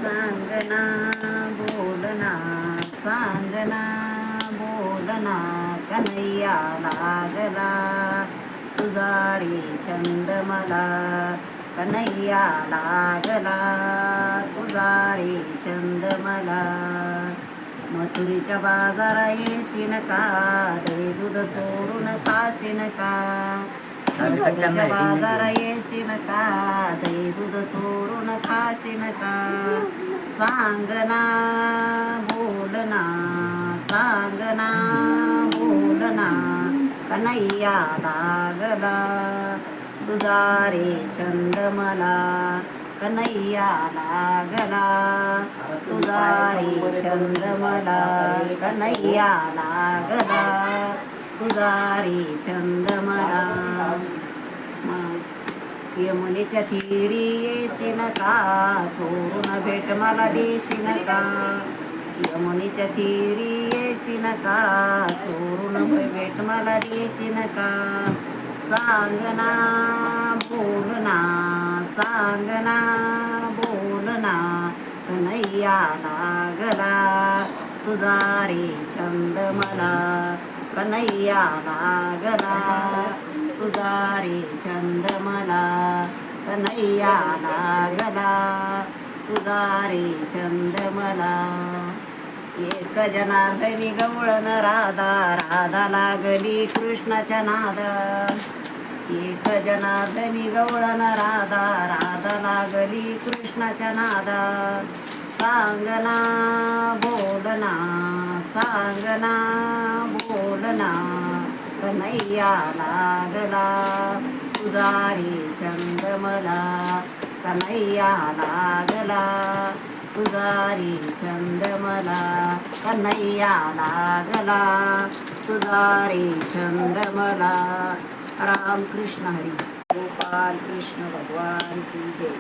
सांगना बोलना सांगना बोलना कन्हैया लागला तुझा रे छंद मला कन्हैया लागला तुझा रे छंद मला मथुरीच्या बाजारा येशील का दही दूध चोरून खाशील का मथुरीच्या बाजारा येशील का दही दूध चोरून खाशील का सांगना बोलना सांगना बोलना कन्हैया लागला तुझा रे छंद मला कन्हैया लागला तुझा रे छंद मला कन्हैया लागला तुझा रे छंद मला यमुनेच्या तीरी येशील का चोरून भेट मला देशील का यमुनेच्या तीरी येशील का चोरून भेट मला देशील का सांगना बोलना सांगना बोलना कन्हैया लागला तुझा रे छंद मला कन्हैया लागला तुझा रे छंद मला कन्हैया लागला तुझा रे छंद मला एक जनार्दनी गवळण राधा राधा लागली कृष्णाच्या नादा एक जनार्दनी गवळण राधा राधा लागली कृष्णाच्या नादा सांगना बोलना सांगना बोलना कन्हैया लागला तुझा रे छंद मला कन्हैया लागला तुझा रे छंद मला कन्हैया लागला तुझा रे छंद मला राम कृष्ण हरी गोपाल कृष्ण भगवान की जय.